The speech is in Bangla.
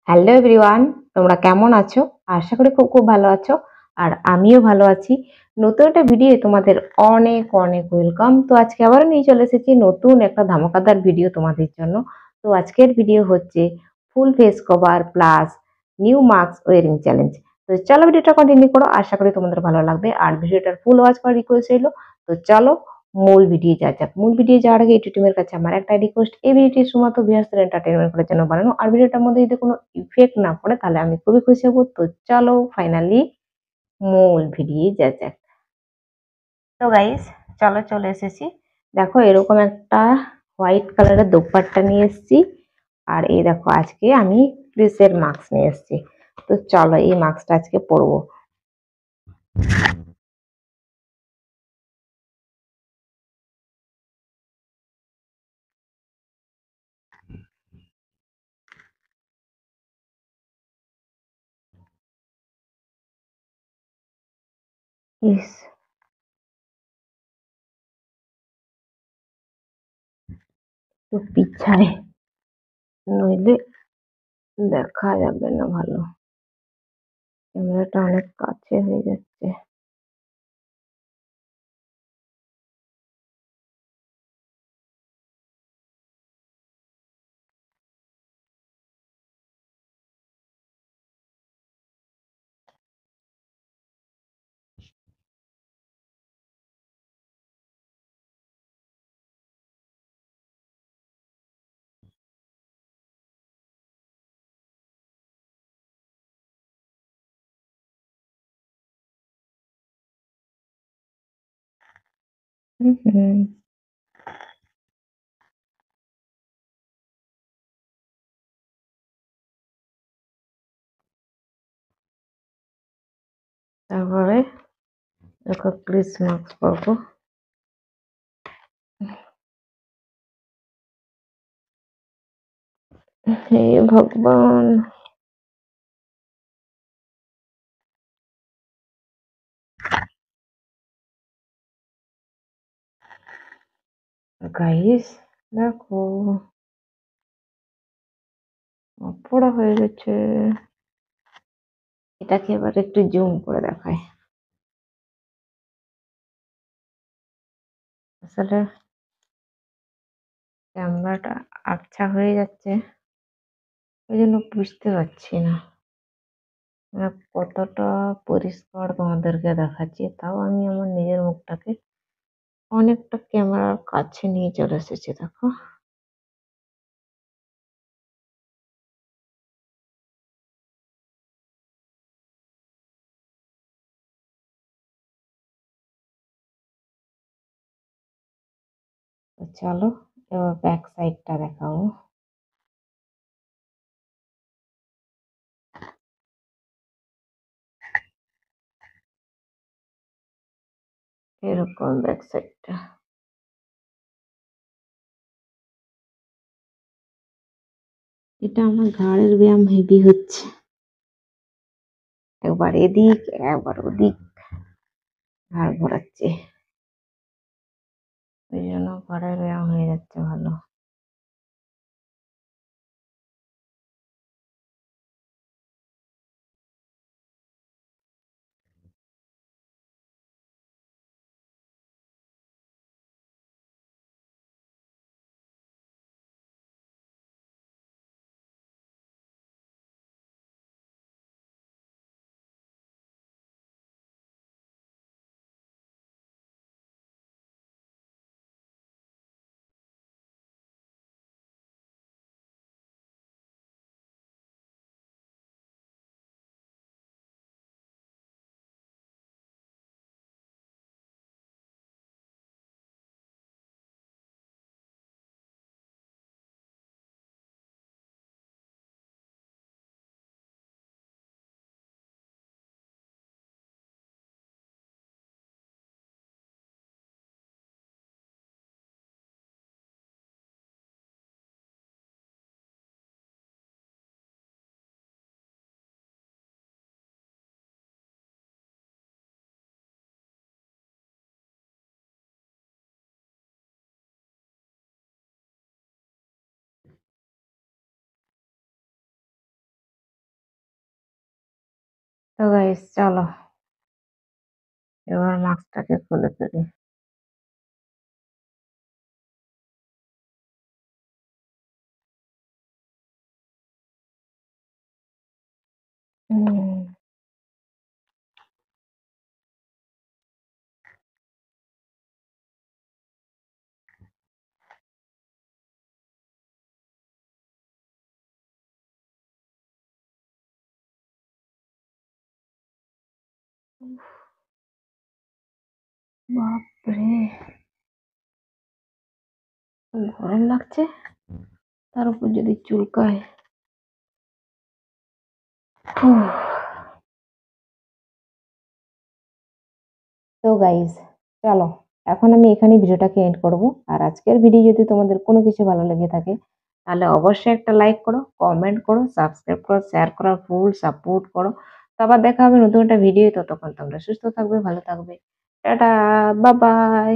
হ্যালো এভরিওয়ান, তোমরা কেমন আছো? আশা করি খুব খুব ভালো আছো। আর আমিও ভালো আছি। নতুন একটা ভিডিও তোমাদের অনেক অনেক ওয়েলকাম। তো আজকে আবারও নিয়ে চলে এসেছি নতুন একটা ধামাকাদার ভিডিও তোমাদের জন্য। তো আজকের ভিডিও হচ্ছে full face cover plus new mask wearing challenge. তো চলো ভিডিওটা কন্টিনিউ করো, আশা করি তোমাদের ভালো লাগবে। আর ভিডিওটার ফুল ওয়াচ করার রিকোয়েস্ট রইলো। তো চলো মূল ভিডিও যাওয়া যাক। মূল ভিডিও যাওয়ার আগে ইউটিউব টিমের কাছে আমার একটা রিকোয়েস্ট, এই ভিডিওটি শুধুমাত্র ভিউয়ার্সদের এন্টারটেইনমেন্ট করার জন্য বানানো। আর ভিডিওটার মধ্যে যদি কোনো ইফেক্ট না পড়ে তাহলে আমি খুবই খুশি হব। তো চলো ফাইনালি মূল ভিডিও যাওয়া যাক। তো গাইস চলো চলে এসেছি। দেখো এরকম একটা হোয়াইট কালারের দোপাট্টা নিয়ে এসেছি। আর এই দেখো আজকে আমি ক্রিসের মাস্ক নিয়ে এসেছি। তো চলো এই মাস্কটা আজকে পরবো। ইস, তো পিছায় নইলে দেখা যাবে না ভালো। ক্যামেরাটা অনেক কাছে হয়ে যাচ্ছে। হুম। তারপরে দেখো ক্রিসমাস করবো। হে ভগবান, গাইস দেখো অপরা হয়ে গেছে। এটাকে এবার একটু জুম করে দেখায়। আসলে ক্যামেরাটা আবছা হয়ে যাচ্ছে, ওই জন্য বুঝতে পারছি না মানে কতটা পরিষ্কার তোমাদেরকে দেখাচ্ছি। তাও আমি আমার নিজের মুখটাকে অনেকটা ক্যামেরার কাছে নিয়ে চলে এসেছি দেখো। তো চলো এবার ব্যাক সাইডটা দেখাবো। এরকম ব্যাক সাইডটা। এটা আমার ঘাড়ের ব্যায়াম হেভি হচ্ছে, একবার এদিক একবার ওদিক ঘাড় ঘোরাচ্ছে, ওই জন্য ঘাড়ের ব্যায়াম হয়ে যাচ্ছে ভালো। তো গাইস চলো এবার মাস্কটাকে খুলে ফেলি। হুম, বাপরে গরম লাগছে, তার উপর যদি চুলকায়। হুম। তো গাইস চলো এখন আমি এখানে ভিডিওটাকে এন্ড করব। আর আজকের ভিডিও যদি তোমাদের কোনো কিছু ভালো লেগে থাকে তাহলে অবশ্যই একটা লাইক করো, কমেন্ট করো, সাবস্ক্রাইব করো, শেয়ার করো, ফুল সাপোর্ট করো। তো আবার দেখা হবে নতুন একটা ভিডিও। ততক্ষণ তোমরা সুস্থ থাকবে, ভালো থাকবে। Tata, bye bye.